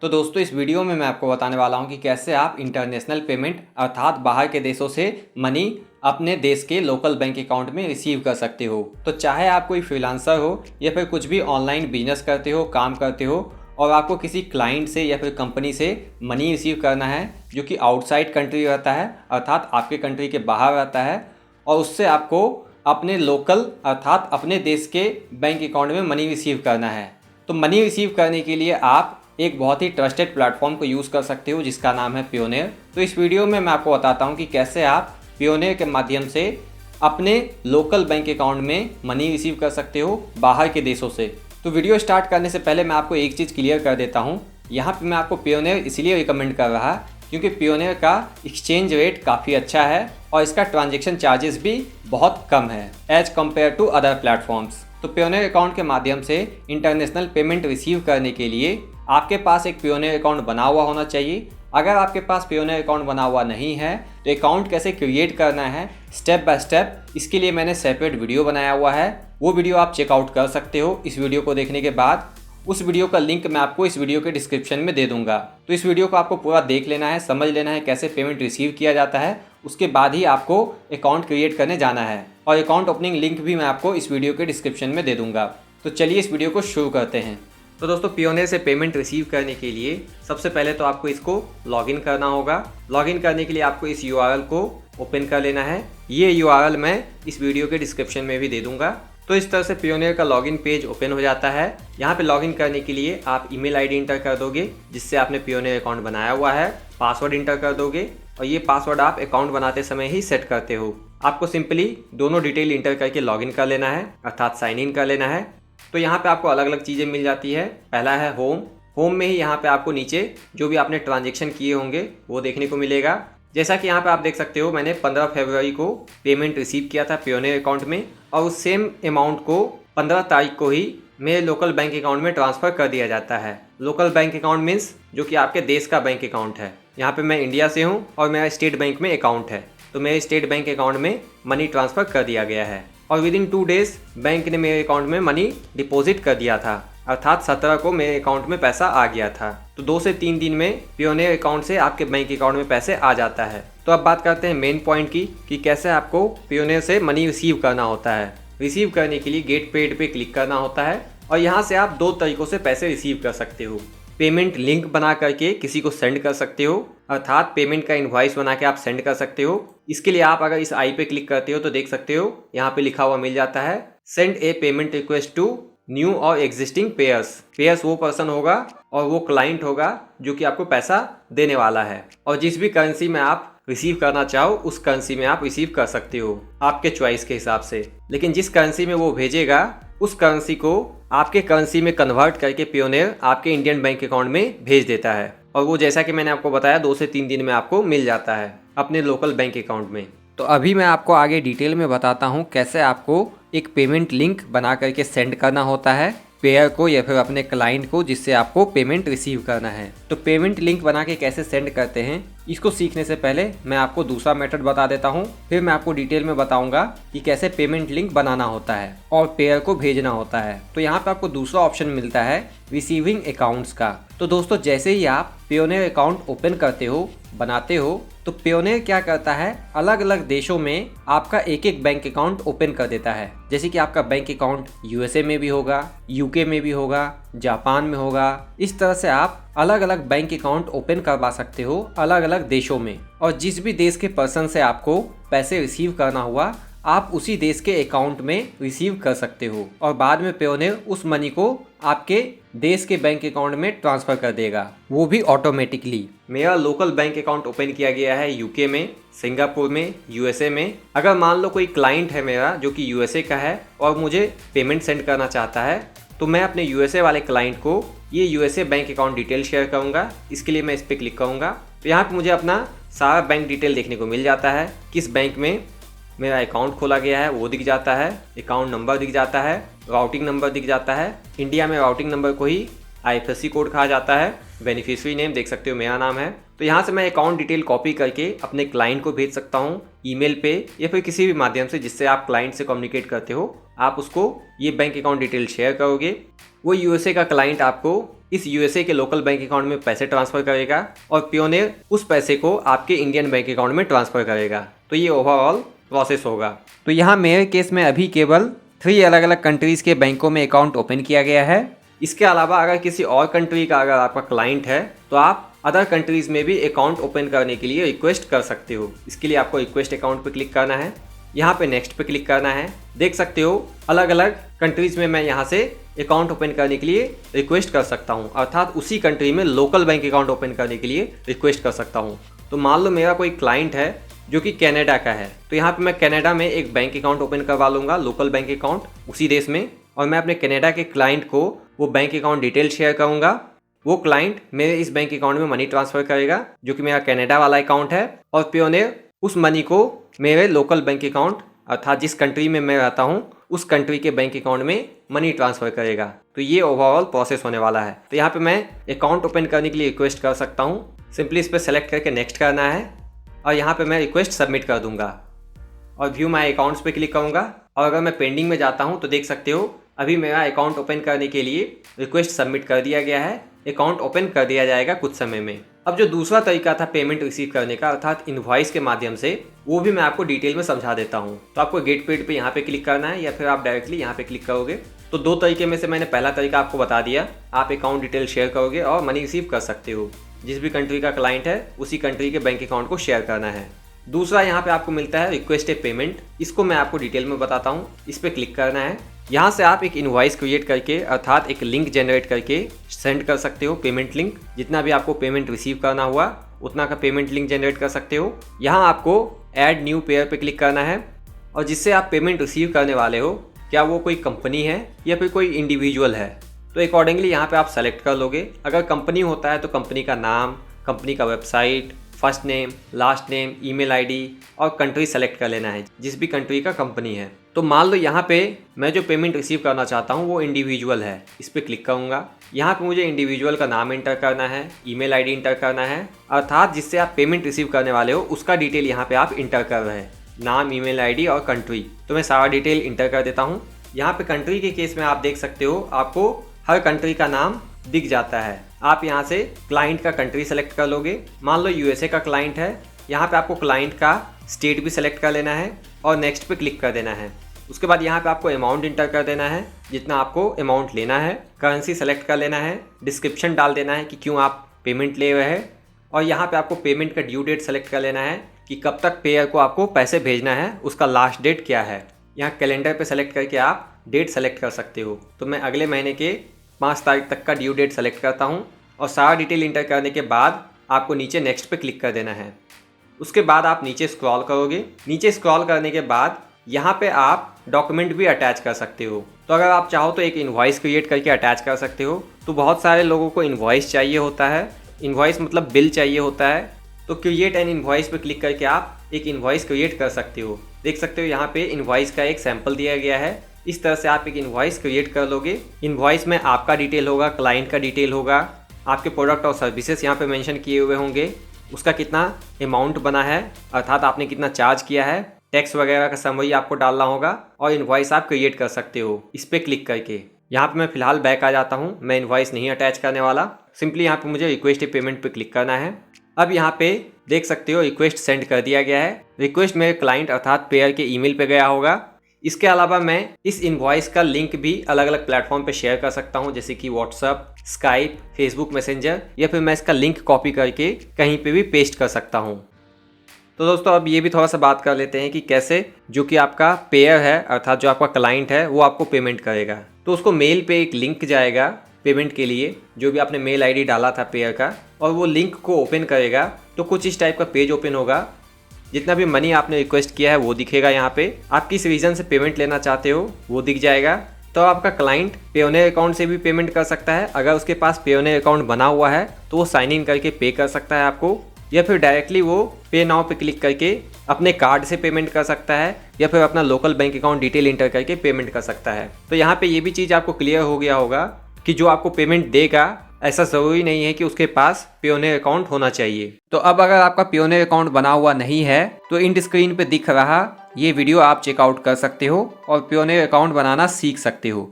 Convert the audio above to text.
तो दोस्तों इस वीडियो में मैं आपको बताने वाला हूं कि कैसे आप इंटरनेशनल पेमेंट अर्थात बाहर के देशों से मनी अपने देश के लोकल बैंक अकाउंट में रिसीव कर सकते हो। तो चाहे आप कोई फ्रीलांसर हो या फिर कुछ भी ऑनलाइन बिजनेस करते हो, काम करते हो और आपको किसी क्लाइंट से या फिर कंपनी से मनी रिसीव करना है जो कि आउटसाइड कंट्री रहता है अर्थात आपके कंट्री के बाहर रहता है और उससे आपको अपने लोकल अर्थात अपने देश के बैंक अकाउंट में मनी रिसीव करना है। तो मनी रिसीव करने के लिए आप एक बहुत ही ट्रस्टेड प्लेटफॉर्म को यूज़ कर सकते हो जिसका नाम है पेयोनियर। तो इस वीडियो में मैं आपको बताता हूँ कि कैसे आप पेयोनियर के माध्यम से अपने लोकल बैंक अकाउंट में मनी रिसीव कर सकते हो बाहर के देशों से। तो वीडियो स्टार्ट करने से पहले मैं आपको एक चीज़ क्लियर कर देता हूँ। यहाँ पे मैं आपको पेयोनियर इसलिए रिकमेंड कर रहा क्योंकि पेयोनियर का एक्सचेंज रेट काफ़ी अच्छा है और इसका ट्रांजेक्शन चार्जेस भी बहुत कम है as compared to other platforms. तो पेयोनियर अकाउंट के माध्यम से इंटरनेशनल पेमेंट रिसीव करने के लिए आपके पास एक पेयोनियर अकाउंट बना हुआ होना चाहिए। अगर आपके पास पेयोनियर अकाउंट बना हुआ नहीं है तो अकाउंट कैसे क्रिएट करना है स्टेप बाय स्टेप, इसके लिए मैंने सेपरेट वीडियो बनाया हुआ है। वो वीडियो आप चेकआउट कर सकते हो इस वीडियो को देखने के बाद। उस वीडियो का लिंक मैं आपको इस वीडियो के डिस्क्रिप्शन में दे दूंगा। तो इस वीडियो को आपको पूरा देख लेना है, समझ लेना है कैसे पेमेंट रिसीव किया जाता है, उसके बाद ही आपको अकाउंट क्रिएट करने जाना है। और अकाउंट ओपनिंग लिंक भी मैं आपको इस वीडियो के डिस्क्रिप्शन में दे दूंगा। तो चलिए इस वीडियो को शुरू करते हैं। तो दोस्तों पेयोनियर से पेमेंट रिसीव करने के लिए सबसे पहले तो आपको इसको लॉगिन करना होगा। लॉगिन करने के लिए आपको इस यूआरएल को ओपन कर लेना है। ये यूआरएल मैं इस वीडियो के डिस्क्रिप्शन में भी दे दूंगा। तो इस तरह से पेयोनियर का लॉगिन पेज ओपन हो जाता है। यहाँ पे लॉगिन करने के लिए आप ईमेल आईडी इंटर कर दोगे जिससे आपने पेयोनियर अकाउंट बनाया हुआ है, पासवर्ड इंटर कर दोगे और ये पासवर्ड आप अकाउंट बनाते समय ही सेट करते हो। आपको सिंपली दोनों डिटेल इंटर करके लॉगिन कर लेना है अर्थात साइन इन कर लेना है। तो यहाँ पे आपको अलग अलग चीज़ें मिल जाती है। पहला है होम में ही यहाँ पे आपको नीचे जो भी आपने ट्रांजेक्शन किए होंगे वो देखने को मिलेगा। जैसा कि यहाँ पे आप देख सकते हो मैंने 15 फरवरी को पेमेंट रिसीव किया था पेयोनियर अकाउंट में और उस सेम अमाउंट को 15 तारीख को ही मेरे लोकल बैंक अकाउंट में ट्रांसफ़र कर दिया जाता है। लोकल बैंक अकाउंट मीन्स जो कि आपके देश का बैंक अकाउंट है। यहाँ पे मैं इंडिया से हूँ और मेरा स्टेट बैंक में अकाउंट है, तो मेरे स्टेट बैंक अकाउंट में मनी ट्रांसफ़र कर दिया गया है और विद इन 2 डेज़ बैंक ने मेरे अकाउंट में मनी डिपॉजिट कर दिया था अर्थात 17 को मेरे अकाउंट में पैसा आ गया था। तो 2 से 3 दिन में पेयोनियर अकाउंट से आपके बैंक अकाउंट में पैसे आ जाता है। तो अब बात करते हैं मेन पॉइंट की कि कैसे आपको पेयोनियर से मनी रिसीव करना होता है। रिसीव करने के लिए गेट पेड पे क्लिक करना होता है और यहाँ से आप 2 तरीक़ों से पैसे रिसीव कर सकते हो। पेमेंट लिंक बना करके किसी को सेंड कर सकते हो अर्थात पेमेंट का इनवॉइस बना के आप सेंड कर सकते हो। इसके लिए आप अगर इस आई पे क्लिक करते हो तो देख सकते हो यहाँ पे लिखा हुआ मिल जाता है send a payment request to new और एग्जिस्टिंग पेयर्स वो पर्सन होगा और वो क्लाइंट होगा जो कि आपको पैसा देने वाला है और जिस भी करेंसी में आप रिसीव करना चाहो उस करेंसी में आप रिसीव कर सकते हो आपके चॉइस के हिसाब से। लेकिन जिस करेंसी में वो भेजेगा उस करेंसी को आपके करेंसी में कन्वर्ट करके पेयोनियर आपके इंडियन बैंक अकाउंट में भेज देता है और वो जैसा कि मैंने आपको बताया 2 से 3 दिन में आपको मिल जाता है अपने लोकल बैंक अकाउंट में। तो अभी मैं आपको आगे डिटेल में बताता हूँ कैसे आपको एक पेमेंट लिंक बना करके सेंड करना होता है पेयर को या फिर अपने क्लाइंट को जिससे आपको पेमेंट रिसीव करना है। तो पेमेंट लिंक बना के कैसे सेंड करते हैं इसको सीखने से पहले मैं आपको दूसरा मेथड बता देता हूँ, फिर मैं आपको डिटेल में बताऊंगा कि कैसे पेमेंट लिंक बनाना होता है और पेयर को भेजना होता है। तो यहाँ पे आपको दूसरा ऑप्शन मिलता है रिसीविंग अकाउंट्स का। तो दोस्तों जैसे ही आप पेयोनियर अकाउंट ओपन करते हो, बनाते हो, तो पेयोनियर क्या करता है अलग अलग देशों में आपका एक एक बैंक अकाउंट ओपन कर देता है। जैसे कि आपका बैंक अकाउंट यूएसए में भी होगा, यूके में भी होगा, जापान में होगा। इस तरह से आप अलग अलग बैंक अकाउंट ओपन करवा सकते हो अलग अलग देशों में और जिस भी देश के पर्सन से आपको पैसे रिसीव करना हुआ आप उसी देश के अकाउंट में रिसीव कर सकते हो और बाद में पेयोनियर उस मनी को आपके देश के बैंक अकाउंट में ट्रांसफ़र कर देगा, वो भी ऑटोमेटिकली। मेरा लोकल बैंक अकाउंट ओपन किया गया है यूके में, सिंगापुर में, यूएसए में। अगर मान लो कोई क्लाइंट है मेरा जो कि यूएसए का है और मुझे पेमेंट सेंड करना चाहता है तो मैं अपने यूएसए वाले क्लाइंट को ये USA bank account detail share करूँगा। इसके लिए मैं इस पर क्लिक करूँगा तो यहाँ पर मुझे अपना सारा बैंक डिटेल देखने को मिल जाता है। किस बैंक में मेरा अकाउंट खोला गया है वो दिख जाता है, अकाउंट नंबर दिख जाता है, राउटिंग नंबर दिख जाता है। इंडिया में राउटिंग नंबर को ही आईएफएससी कोड कहा जाता है। बेनिफिशियरी नेम देख सकते हो मेरा नाम है। तो यहाँ से मैं अकाउंट डिटेल कॉपी करके अपने क्लाइंट को भेज सकता हूँ ईमेल पे या फिर किसी भी माध्यम से जिससे आप क्लाइंट से कम्युनिकेट करते हो। आप उसको ये बैंक अकाउंट डिटेल शेयर करोगे, वो यूएसए का क्लाइंट आपको इस यूएसए के लोकल बैंक अकाउंट में पैसे ट्रांसफर करेगा और पियोनियर उस पैसे को आपके इंडियन बैंक अकाउंट में ट्रांसफर करेगा। तो ये ओवरऑल प्रोसेस होगा। तो यहाँ मेरे केस में अभी केवल 3 अलग अलग कंट्रीज़ के बैंकों में अकाउंट ओपन किया गया है। इसके अलावा अगर किसी और कंट्री का अगर आपका क्लाइंट है तो आप अदर कंट्रीज़ में भी अकाउंट ओपन करने के लिए रिक्वेस्ट कर सकते हो। इसके लिए आपको रिक्वेस्ट अकाउंट पे क्लिक करना है, यहाँ पे नेक्स्ट पे क्लिक करना है। देख सकते हो अलग अलग कंट्रीज़ में मैं यहाँ से अकाउंट ओपन करने के लिए रिक्वेस्ट कर सकता हूँ, अर्थात उसी कंट्री में लोकल बैंक अकाउंट ओपन करने के लिए रिक्वेस्ट कर सकता हूँ। तो मान लो मेरा कोई क्लाइंट है जो कि कनाडा का है, तो यहाँ पे मैं कनाडा में एक बैंक अकाउंट ओपन करवा लूँगा, लोकल बैंक अकाउंट उसी देश में, और मैं अपने कनाडा के क्लाइंट को वो बैंक अकाउंट डिटेल शेयर करूँगा। वो क्लाइंट मेरे इस बैंक अकाउंट में मनी ट्रांसफ़र करेगा जो कि मेरा कनाडा वाला अकाउंट है, और पियोनियर उस मनी को मेरे लोकल बैंक अकाउंट अर्थात जिस कंट्री में मैं रहता हूँ उस कंट्री के बैंक अकाउंट में मनी ट्रांसफ़र करेगा। तो ये ओवरऑल प्रोसेस होने वाला है। तो यहाँ पे मैं अकाउंट ओपन करने के लिए रिक्वेस्ट कर सकता हूँ। सिंपली इस पर सेलेक्ट करके नेक्स्ट करना है और यहाँ पे मैं रिक्वेस्ट सबमिट कर दूंगा और व्यू माई अकाउंट्स पे क्लिक करूँगा। और अगर मैं पेंडिंग में जाता हूँ तो देख सकते हो अभी मेरा अकाउंट ओपन करने के लिए रिक्वेस्ट सबमिट कर दिया गया है, अकाउंट ओपन कर दिया जाएगा कुछ समय में। अब जो दूसरा तरीका था पेमेंट रिसीव करने का अर्थात इनवॉइस के माध्यम से, वो भी मैं आपको डिटेल में समझा देता हूँ। तो आपको गेट पेड पे यहाँ पे क्लिक करना है या फिर आप डायरेक्टली यहाँ पे क्लिक करोगे। तो 2 तरीके में से मैंने पहला तरीका आपको बता दिया, आप अकाउंट डिटेल शेयर करोगे और मनी रिसीव कर सकते हो। जिस भी कंट्री का क्लाइंट है उसी कंट्री के बैंक अकाउंट को शेयर करना है। दूसरा यहाँ पे आपको मिलता है रिक्वेस्ट ए पेमेंट, इसको मैं आपको डिटेल में बताता हूँ। इस पर क्लिक करना है, यहाँ से आप एक इनवॉइस क्रिएट करके अर्थात एक लिंक जनरेट करके सेंड कर सकते हो, पेमेंट लिंक। जितना भी आपको पेमेंट रिसीव करना हुआ उतना का पेमेंट लिंक जनरेट कर सकते हो। यहाँ आपको ऐड न्यू पेयर पे क्लिक करना है और जिससे आप पेमेंट रिसीव करने वाले हो क्या वो कोई कंपनी है या फिर कोई इंडिविजुअल है, तो अकॉर्डिंगली यहाँ पे आप सेलेक्ट कर लोगे। अगर कंपनी होता है तो कंपनी का नाम, कंपनी का website, first name, last name, email ID और कंट्री सेलेक्ट कर लेना है जिस भी कंट्री का कंपनी है। तो मान लो यहाँ पे मैं जो पेमेंट रिसीव करना चाहता हूँ वो इंडिविजुअल है, इस पर क्लिक करूँगा। यहाँ पे मुझे इंडिविजुअल का नाम इंटर करना है, ईमेल आईडी इंटर करना है, अर्थात जिससे आप पेमेंट रिसीव करने वाले हो उसका डिटेल यहाँ पे आप इंटर कर रहे हैं, नाम, ईमेल आईडी और कंट्री। तो मैं सारा डिटेल इंटर कर देता हूँ। यहाँ पे कंट्री के केस में आप देख सकते हो आपको हर कंट्री का नाम दिख जाता है। आप यहाँ से क्लाइंट का कंट्री सेलेक्ट कर लोगे। मान लो यूएसए का क्लाइंट है, यहाँ पे आपको क्लाइंट का स्टेट भी सेलेक्ट कर लेना है और नेक्स्ट पे क्लिक कर देना है। उसके बाद यहाँ पे आपको अमाउंट इंटर कर देना है, जितना आपको अमाउंट लेना है। करेंसी सेलेक्ट कर लेना है, डिस्क्रिप्शन डाल देना है कि क्यों आप पेमेंट ले रहे हैं, और यहाँ पे आपको पेमेंट का ड्यू डेट सेलेक्ट कर लेना है कि कब तक पेयर को आपको पैसे भेजना है, उसका लास्ट डेट क्या है। यहाँ कैलेंडर पे सेलेक्ट करके आप डेट सेलेक्ट कर सकते हो। तो मैं अगले महीने के 5 तारीख तक का ड्यू डेट सेलेक्ट करता हूँ और सारा डिटेल इंटर करने के बाद आपको नीचे नेक्स्ट पे क्लिक कर देना है। उसके बाद आप नीचे स्क्रॉल करोगे। नीचे स्क्रॉल करने के बाद यहाँ पे आप डॉक्यूमेंट भी अटैच कर सकते हो। तो अगर आप चाहो तो एक इनवॉइस क्रिएट करके अटैच कर सकते हो। तो बहुत सारे लोगों को इनवॉइस चाहिए होता है, इनवॉइस मतलब बिल चाहिए होता है। तो क्रिएट एन इनवॉइस पे क्लिक करके आप एक इनवॉइस क्रिएट कर सकते हो। देख सकते हो यहाँ पे इनवॉइस का एक सैंपल दिया गया है। इस तरह से आप एक इनवॉइस क्रिएट कर लोगे। इनवॉइस में आपका डिटेल होगा, क्लाइंट का डिटेल होगा, आपके प्रोडक्ट और सर्विसेज यहाँ पे मेंशन किए हुए होंगे, उसका कितना अमाउंट बना है अर्थात आपने कितना चार्ज किया है, टैक्स वगैरह का समरी आपको डालना होगा और इनवॉइस आप क्रिएट कर सकते हो इस पर क्लिक करके। यहाँ पे मैं फिलहाल बैक आ जाता हूँ, मैं इनवॉइस नहीं अटैच करने वाला। सिंपली यहाँ पे मुझे रिक्वेस्ट पेमेंट पे क्लिक करना है। अब यहाँ पे देख सकते हो रिक्वेस्ट सेंड कर दिया गया है। रिक्वेस्ट मेरे क्लाइंट अर्थात पेयर के ईमेल पे गया होगा। इसके अलावा मैं इस इनवॉइस का लिंक भी अलग अलग प्लेटफॉर्म पे शेयर कर सकता हूँ, जैसे कि व्हाट्सअप, स्काइप, फेसबुक मैसेंजर, या फिर मैं इसका लिंक कॉपी करके कहीं पे भी पेस्ट कर सकता हूँ। तो दोस्तों अब ये भी थोड़ा सा बात कर लेते हैं कि कैसे जो कि आपका पेयर है अर्थात जो आपका क्लाइंट है वो आपको पेमेंट करेगा। तो उसको मेल पे एक लिंक जाएगा पेमेंट के लिए, जो भी आपने मेल आईडी डाला था पेयर का, और वो लिंक को ओपन करेगा तो कुछ इस टाइप का पेज ओपन होगा। जितना भी मनी आपने रिक्वेस्ट किया है वो दिखेगा यहाँ पे। आप किस रीज़न से पेमेंट लेना चाहते हो वो दिख जाएगा। तो आपका क्लाइंट पेयोनियर अकाउंट से भी पेमेंट कर सकता है। अगर उसके पास पेयोनियर अकाउंट बना हुआ है तो वो साइन इन करके पे कर सकता है आपको, या फिर डायरेक्टली वो पे नाउ पे क्लिक करके अपने कार्ड से पेमेंट कर सकता है, या फिर अपना local bank account detail inter करके पेमेंट कर सकता है। तो यहाँ पे ये भी चीज़ आपको क्लियर हो गया होगा कि जो आपको पेमेंट देगा ऐसा ज़रूरी नहीं है कि उसके पास पेयोनियर अकाउंट होना चाहिए। तो अब अगर आपका पेयोनियर अकाउंट बना हुआ नहीं है तो इंड स्क्रीन पे दिख रहा ये वीडियो आप चेकआउट कर सकते हो और पेयोनियर अकाउंट बनाना सीख सकते हो।